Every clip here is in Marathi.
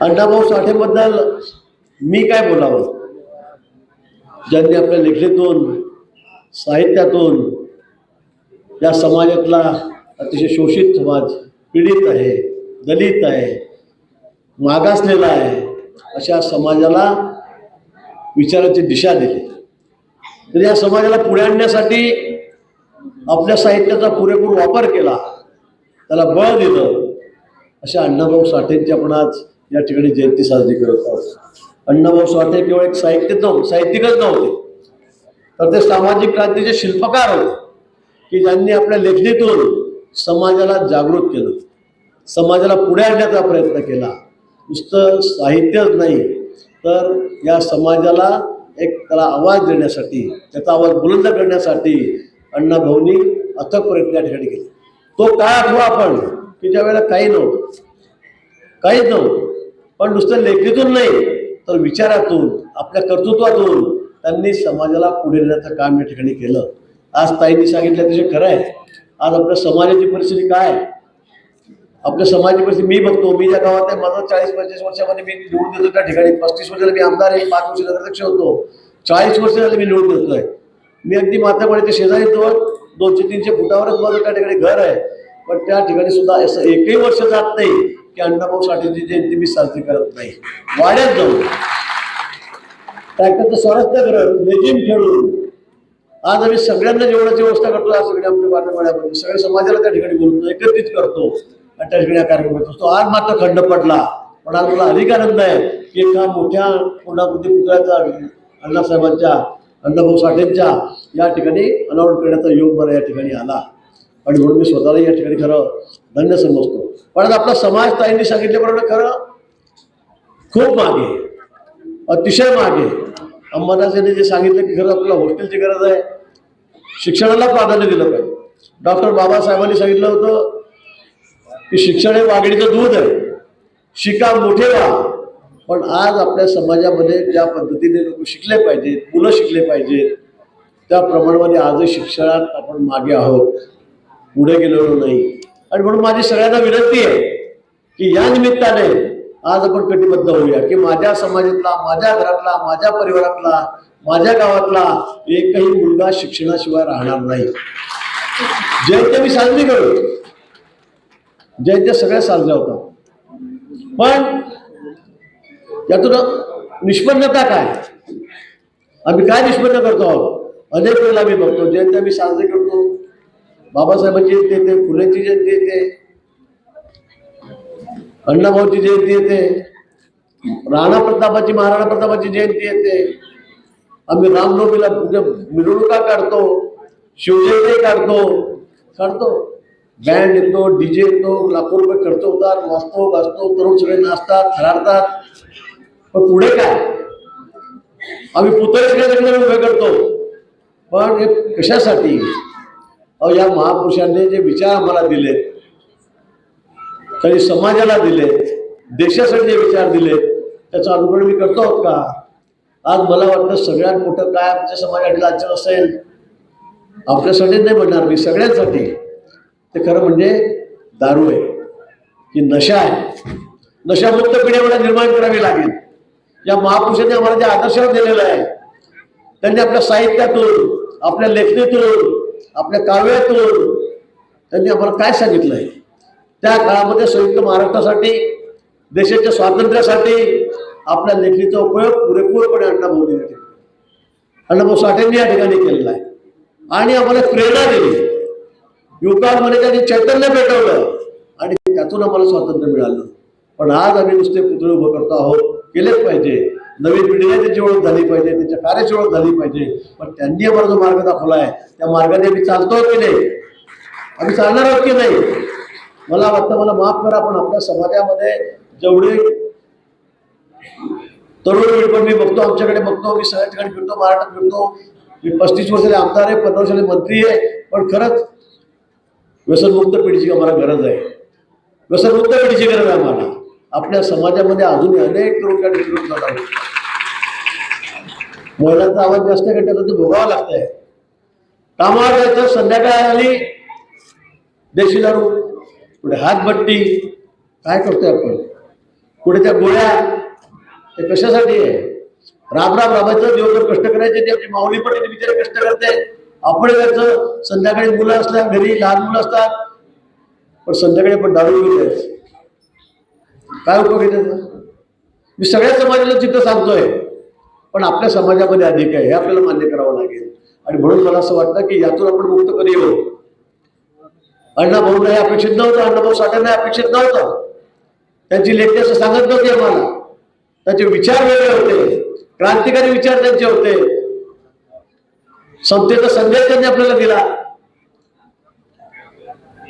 अण्णाभाऊ साठेबद्दल मी काय बोलावं? ज्यांनी आपल्या लेखणीतून साहित्यातून या समाजातला अतिशय शोषित समाज, पीडित आहे, दलित आहे, मागासलेला आहे, अशा समाजाला विचाराची दिशा दिली. तर या समाजाला पुढे आणण्यासाठी आपल्या साहित्याचा पुरेपूर वापर केला, त्याला बळ दिलं. अशा अण्णाभाऊ साठेंची आपण आज या ठिकाणी जयंती साजरी करत आहोत. अण्णाभाऊ साठे केवळ एक साहित्यिकच नव्हते, तर ते सामाजिक क्रांतीचे शिल्पकार होते की ज्यांनी आपल्या लेखणीतून समाजाला जागृत केलं, समाजाला पुढे आणण्याचा प्रयत्न केला. नुसतं साहित्यच नाही, तर या समाजाला एक त्याला आवाज देण्यासाठी, त्याचा आवाज बुलंद करण्यासाठी अण्णाभाऊंनी अथक प्रयत्न या ठिकाणी केले. तो काळ आठवा आपण की ज्या वेळेला काहीच नव्हतं, पण नुसतं लेखणीतून नाही तर विचारातून, आपल्या कर्तृत्वातून त्यांनी समाजाला पुढे नेण्याचं काम या ठिकाणी केलं. आज ताईंनी सांगितलं त्याचे खरं आहे. आज आपल्या समाजाची परिस्थिती काय आहे? आपल्या समाजाची परिस्थिती मी बघतो. मी ज्या गावात आहे, माझं 40-45 वर्षामध्ये मी निवडून देतो त्या ठिकाणी. 35 वर्षाला मी आमदार आहे, 5 वर्ष नगराध्यक्ष होतो, 40 वर्ष झाले मी निवडून देतोय. मी अगदी मातापाड्याच्या शेजारी जवळ 200-300 फुटावरच माझं त्या ठिकाणी घर आहे, पण त्या ठिकाणी सुद्धा असं एकही वर्ष जात नाही की अण्णाभाऊ साठेंची जयंती मी साजरी करत नाही. वाड्यात जाऊन ट्रॅक्टरचं स्वारस्य करत, लेझिम खेळून आज आम्ही सगळ्यांना जेवणाची व्यवस्था करतो. आज सगळे आमच्या वाड्यामध्ये सगळ्या समाजाला त्या ठिकाणी बोलतो, एकत्रित करतो आणि त्या ठिकाणी कार्यक्रम करत असतो. आज मात्र खंड पडला, पण आज मला अधिक आनंद आहे की एका मोठ्या पूर्णाकृती पुतळ्याचा अण्णासाहेबांच्या, अण्णाभाऊ साठेंच्या या ठिकाणी अनावरण करण्याचा योग मला या ठिकाणी आला आणि म्हणून मी स्वतःला या ठिकाणी खरं धन्य समजतो. पण आज आपला समाज ताईंनी सांगितल्याप्रमाणे खरं खूप मागे, अतिशय मागे. अंबादासने जे सांगितलं की खरं आपल्याला हॉस्टेलची गरज आहे, शिक्षणाला प्राधान्य दिलं पाहिजे. डॉक्टर बाबासाहेबांनी सांगितलं होतं की शिक्षण हे वाघिणीचं दूध आहे, शिका मोठे व्हा. पण आज आपल्या समाजामध्ये ज्या पद्धतीने लोक शिकले पाहिजेत, मुलं शिकले पाहिजेत, त्या प्रमाणामध्ये आजही शिक्षणात आपण मागे आहोत, पुढे गेलेलो नाही. आणि म्हणून माझी सगळ्यांना विनंती आहे की या निमित्ताने आज आपण कटिबद्ध होऊया की माझ्या समाजातला, माझ्या घरातला, माझ्या परिवारातला, माझ्या गावातला एकही मुलगा शिक्षणाशिवाय राहणार नाही. जयंत्या मी साजरी करू, जयंत्या सगळ्या साजऱ्या होतात, पण यातून निष्पन्नता काय? आम्ही काय निष्पन्न करतो आहोत? अनेक वेळेला मी बघतो जयंत्या मी साजरी करतो, बाबासाहेबांची जयंती येते, फुलेंची जयंती येते, अण्णाभाऊची जयंती येते, राणा प्रतापाची, महाराणा प्रतापाची जयंती येते. आम्ही रामनवमीला मिरवणुका काढतो, शिवजयंती काढतो, बँड येतो, डीजे येतो, लाखो रुपये खर्च होतात, वाजतो गाजतो, तरुण सगळे नाचतात, थरारतात. पण पुढे काय? आम्ही पुतळे सगळे उभे करतो, पण हे कशासाठी? या महापुरुषांनी जे विचार आम्हाला दिलेत, काही समाजाला दिलेत, देशासाठी जे विचार दिलेत, त्याचा अनुकरण मी करतो आहोत का? आज मला वाटतं सगळ्यात मोठं काय आमच्या समाजासाठी लांछन असेल, आपल्यासाठी नाही म्हणणार मी, सगळ्यांसाठी ते खरं म्हणजे दारू आहे, की नशा आहे. नशामुक्त पिढी आम्हाला निर्माण करावी लागेल. या महापुरुषांनी आम्हाला जे आदर्श दिलेलं आहे, त्यांनी आपल्या साहित्यातून, आपल्या लेखणीतून, आपल्या काव्यातून त्यांनी आम्हाला काय सांगितलं आहे? त्या काळामध्ये संयुक्त महाराष्ट्रासाठी, देशाच्या स्वातंत्र्यासाठी आपल्या लेखणीचा उपयोग पुरेपूरपणे अण्णाभाऊ साठेंनी या ठिकाणी केलेला आहे आणि आम्हाला प्रेरणा दिली. युवकांमध्ये त्यांनी चैतन्य पेटवलं आणि त्यातून आम्हाला स्वातंत्र्य मिळालं. पण आज आम्ही नुसते पुतळे उभं करतो आहोत, केलेच पाहिजे. नवीन पिढीने त्याची ओळख झाली पाहिजे, त्याच्या कार्याची ओळख झाली पाहिजे. पण त्यांनी आम्हाला जो मार्ग दाखवला आहे, त्या मार्गाने आम्ही चालतो की नाही, आम्ही चालणार आहोत की नाही? मला वाटतं, मला माफ करा, पण आपल्या समाजामध्ये जेवढे तरुण पण मी बघतो, आमच्याकडे बघतो, मी सगळ्या ठिकाणी फिरतो, महाराष्ट्रात फिरतो. मी 35 वर्षाचे आमदार आहे, 15 वर्षाचे मंत्री आहे, पण खरंच व्यसनमुक्त पिढीची आम्हाला गरज आहे. व्यसनमुक्त पिढीची गरज आहे आम्हाला. आपल्या समाजामध्ये अजूनही अनेक लोक जातात. महिलांचा आवाज जास्त घटला ते भोगावं लागतंय. कामावर जायचं, संध्याकाळ आली देशी दारू, पुढे हातभट्टी, काय करतोय आपण? कुठे त्या गोळ्या ते कशासाठी आहे? राब राबायचं, दिवसभर कष्ट करायचे, ते आपली माऊली पण बिचारे कष्ट करते, आपण जायचं. संध्याकाळी मुलं असतात घरी, लहान मुलं असतात, पण संध्याकाळी आपण दारू घेऊन जायचं. काय उपयोग आहे त्याचा? मी सगळ्या समाजाला चित्र सांगतोय, पण आपल्या समाजामध्ये अधिक आहे हे आपल्याला मान्य करावं लागेल. आणि म्हणून मला असं वाटतं की यातून आपण मुक्त कधी येऊ. अण्णाभाऊंना हे अपेक्षित नव्हतं, अण्णाभाऊ साठ्यांना अपेक्षित नव्हतं. त्यांची लेखी असं सांगत नव्हती आम्हाला. त्यांचे विचार वेगळे होते, क्रांतिकारी विचार त्यांचे होते. समतेचा संदेश त्यांनी आपल्याला दिला,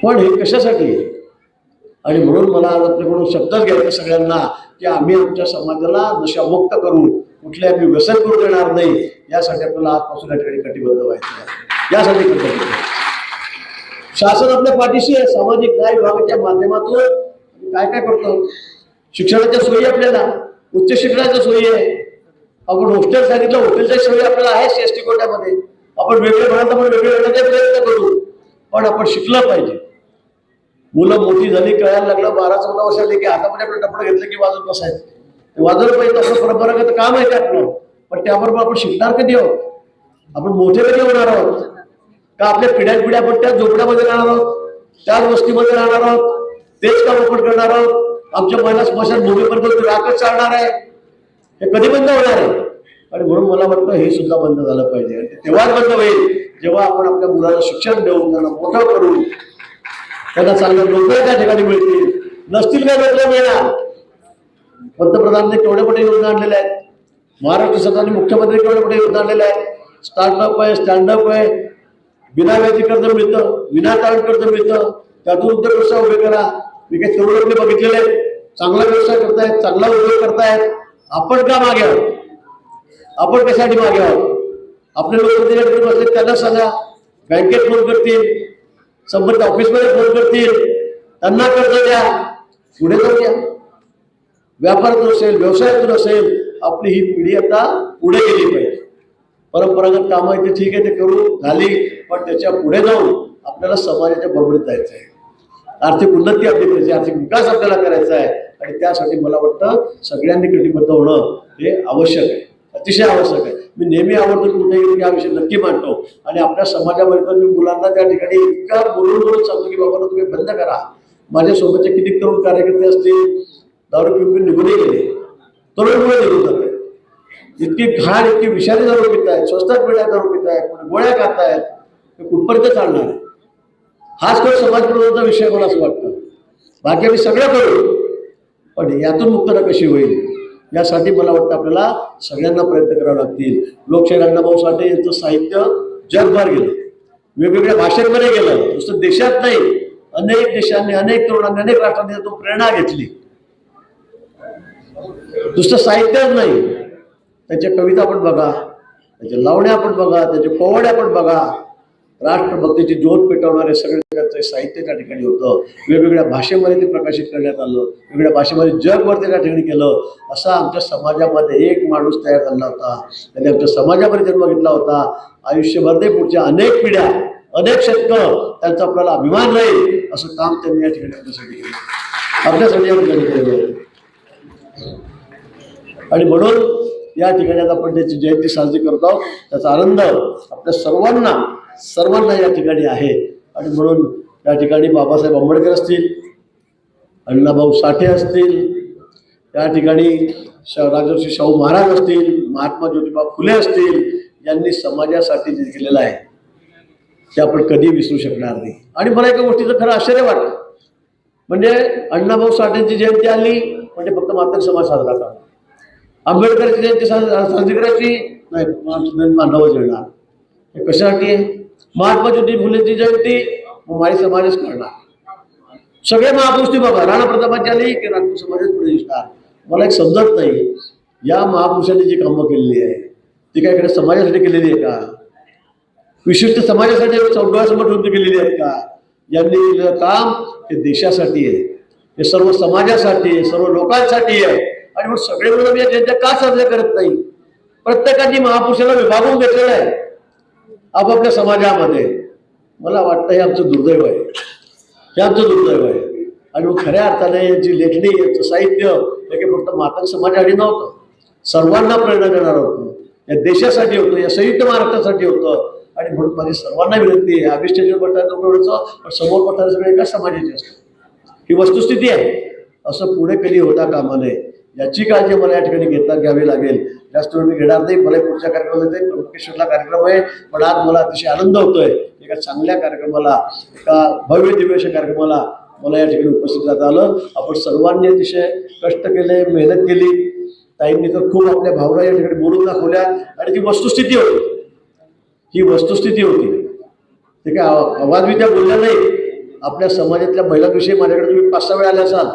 पण हे कशासाठी? आणि म्हणून मला आज आपल्याकडून शब्दच घ्यायचा सगळ्यांना की आम्ही आमच्या समाजाला नशामुक्त करू, कुठले आम्ही व्यसन करू देणार नाही. यासाठी आपल्याला आजपासून या ठिकाणी कटिबद्ध व्हायचं आहे. यासाठी कटिबद्ध. शासन आपल्या पाठीशी आहे. सामाजिक न्याय विभागाच्या माध्यमातून काय काय करतो? शिक्षणाच्या सोयी, आपल्याला उच्च शिक्षणाच्या सोयी आहे. आपण हॉस्टेल सांगितलं, हॉस्टेलच्या सोयी आपल्याला आहे CST कोट्यामध्ये. आपण वेगळे म्हणाल तर वेगळे येण्याचा प्रयत्न करू, पण आपण शिकलं पाहिजे. मुलं मोठी झाली, कळायला लागलं, 12-14 वर्षांनी की हातामध्ये आपलं टपडं घेतलं की वाजत बसायचं. ते वाजवलं पाहिजे, आपलं परंपरागत काम आहे ते आपलं. पण त्याबरोबर आपण शिकणार कधी आहोत? आपण मोठे कधी होणार आहोत? का आपल्या पिढ्या आपण त्याच झोपड्यामध्ये राहणार आहोत, त्याच वस्तीमध्ये राहणार आहोत, तेच काम आपण करणार आहोत? आमच्या महिला स्मशान भूमीपर्यंत राखच चालणार आहे? हे कधी बंद होणार आहे? आणि म्हणून मला वाटतं हे सुद्धा बंद झालं पाहिजे. आणि तेव्हाच बंद होईल जेव्हा आपण आपल्या मुलाला शिक्षण देऊन, त्यांना मोठं करून, त्यांना चांगल्या नोकऱ्या त्या ठिकाणी मिळतील. नसतील काय नोकऱ्या मिळणार? पंतप्रधानांनी केवढे मोठे योजना आणलेल्या आहेत, महाराष्ट्र सरकारने मुख्यमंत्री केवढे मोठे योजना आणलेल्या आहेत. स्टार्टअप आहे, स्टँडअप आहे, बिना व्याजी कर्ज मिळतं, विनातारण कर्ज मिळतं, त्यातून उद्योग व्यवसाय उभे करा. मी काही तरुण बघितलेले आहेत, चांगला व्यवसाय करतायत, चांगला उद्योग करतायत. आपण का मागे आहोत? आपण कशासाठी मागे आहोत? आपले लोक तिकडे बसले, त्यांना सांगा, बँकेत फोन करतील, संबंधित ऑफिसमध्ये फोन करतील, त्यांना कर्ज द्या, पुढे जाऊ द्या. व्यापारातून असेल, व्यवसायातून असेल, आपली ही पिढी आता पुढे गेली पाहिजे. परंपरागत कामं आहे ते ठीक आहे, ते करू झाली, पण त्याच्या पुढे जाऊन आपल्याला समाजाच्या बरोबरीत जायचं आहे. आर्थिक उन्नती आपली करायची, आर्थिक विकास आपल्याला करायचा आहे. आणि त्यासाठी मला वाटतं सगळ्यांनी कटिबद्ध होणं हे आवश्यक आहे, अतिशय आवश्यक आहे. मी नेहमी आवडतो कुठेही हा विषय नक्की मांडतो. आणि आपल्या समाजामध्ये तर मी मुलांना त्या ठिकाणी इतका बोलून सांगतो की बाबा तुम्ही बंद करा. माझ्यासोबतचे किती तरुण कार्यकर्ते असतील, दारू पिऊन निघूनही गेले, तरुण मुळे निघून जात आहेत. इतकी घाण, इतकी विषारी दारू पित आहेत, स्वस्तात पिढ्या दारू पित आहेत, गोळ्या खातायत, हे कुठपर्यंत चालणार आहे? हाच खरं समाजप्रबोधनाचा विषय मला असं वाटतं. बाकी आम्ही सगळं करू, पण यातून मुक्तता कशी होईल यासाठी मला वाटतं आपल्याला सगळ्यांना प्रयत्न करावे लागतील. लोकशाहीर अण्णाभाऊ साठे यांचं साहित्य जगभर गेलं, वेगवेगळ्या भाषेमध्ये गेलं, नुसतं देशात नाही, अनेक देशांनी, अनेक तरुणांनी, अनेक राष्ट्रांनी त्यातून प्रेरणा घेतली. नुसतं साहित्यच नाही, त्याच्या कविता आपण बघा, त्याच्या लावण्या आपण बघा, त्याचे पोवाड्या आपण बघा, राष्ट्रभक्तीची ज्योत पेटवणारे सगळे साहित्य त्या ठिकाणी होतं. वेगवेगळ्या भाषेमध्ये ते प्रकाशित करण्यात आलं, वेगवेगळ्या भाषेमध्ये जगभर ते त्या ठिकाणी केलं. असा आमच्या समाजामध्ये एक माणूस तयार झाला होता, त्याने आमच्या समाजामध्ये जन्म घेतला होता. आयुष्यभर ते पुढच्या अनेक पिढ्या, अनेक शतकं त्यांचा आपल्याला अभिमान राहील असं काम त्यांनी या ठिकाणी आपल्यासाठी केलं, आपल्यासाठी या ठिकाणी केलं. आणि म्हणून या ठिकाणी आता आपण त्याची जयंती साजरी करत आहोत. त्याचा आनंद आपल्या सर्वांना या ठिकाणी आहे. आणि म्हणून या ठिकाणी बाबासाहेब आंबेडकर असतील, अण्णाभाऊ साठे असतील, या ठिकाणी राजर्षी शाहू महाराज असतील, महात्मा ज्योतिबा फुले असतील, यांनी समाजासाठी जे केलेलं आहे ते आपण कधी विसरू शकणार नाही. आणि मला एका गोष्टीचं खरं आश्चर्य वाटतं, म्हणजे अण्णाभाऊ साठेंची जयंती आली म्हणजे फक्त मातंग समाज साजरा करा, आंबेडकरची जयंती साजरी करायची नाही, मानवच येणार. हे कशासाठी आहे? महात्मा ज्योतिबा फुलेंची जयंती माळी समाजच करणार. सगळे महापुरुष बघा, राणा प्रतापांची आली की राजपूत समाजच पुढे दिसणार. मला एक समजत नाही, या महापुरुषांनी जी कामं केलेली आहे ती काय इकडे समाजासाठी केलेली आहे का? विशिष्ट समाजासाठी डोळ्यासमोर ठेवून केलेली आहेत का? यांनी केलेलं काम हे देशासाठी आहे, हे सर्व समाजासाठी आहे, सर्व लोकांसाठी आहे. आणि मग सगळे मिळून या जयंत्या का साजऱ्या करत नाही? प्रत्येकाने महापुरुषाला विभागून घेतलेलं आहे आपापल्या समाजामध्ये. मला वाटतं हे आमचं दुर्दैव आहे, हे आमचं दुर्दैव आहे. आणि मग खऱ्या अर्थाने यांची लेखणी, यांचं साहित्य हे काही फक्त मातंग समाजासाठी नव्हतं, सर्वांना प्रेरणा देणार होतं, या देशासाठी होतं, या संयुक्त महाराष्ट्रासाठी होतं. आणि म्हणून माझी सर्वांना विनंती आहे, अभिष्टाच्या बसणार एवढंच, पण समोर बसणारे सगळे एका समाजाचे असतात, ही वस्तुस्थिती आहे. असं पुढे कधी होता कामा नये, याची काळजी मला या ठिकाणी घ्यावी लागेल. जास्त वेळ मी घेणार नाही, मला पुढच्या कार्यक्रमात येते, त्र्यंबकेश्वरला कार्यक्रम आहे. पण आज मला अतिशय आनंद होतोय, एका चांगल्या कार्यक्रमाला, एका भव्य दिव्य अशा कार्यक्रमाला मला या ठिकाणी उपस्थित राहता आलं. आपण सर्वांनी अतिशय कष्ट केले, मेहनत केली. ताईंनी तर खूप आपल्या भावना या ठिकाणी बोलून दाखवल्या आणि ती वस्तुस्थिती होती, ही वस्तुस्थिती होती. ते काय आवाजविद्या बोलल्या नाही. आपल्या समाजातल्या महिलांविषयी माझ्याकडे तुम्ही 5-6 वेळा आले असाल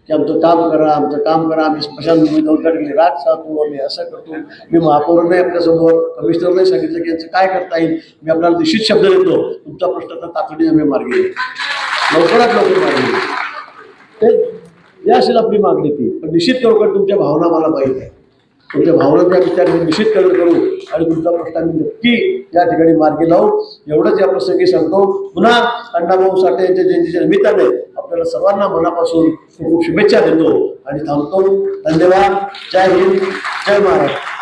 की आमचं काम करा, आमचं काम करा, आम्ही स्मशानभूमी राग साधतो, आम्ही असं करतो. मी महापौर नाही आपल्यासमोर, कमिशनर नाही सांगितलं की यांचं काय करता येईल. मी आपल्याला निश्चित शब्द देतो, तुमचा प्रश्न तर तातडीने आम्ही मार्गी येईल, लवकरात लवकर मार्गी येईल. ते या असेल आपली मागणी ती, पण निश्चित लवकर तुमच्या भावना मला माहीत आहे, तुमच्या भावनांच्या विचार निश्चित करू आणि तुमचा प्रश्न आम्ही नक्की या ठिकाणी मार्गी लावू. एवढंच या प्रसंगी सांगतो. पुन्हा अण्णाभाऊ साठे यांच्या जयंतीच्या निमित्ताने आपल्याला सर्वांना मनापासून खूप खूप शुभेच्छा देतो आणि थांबतो. धन्यवाद. जय हिंद, जय महाराष्ट्र.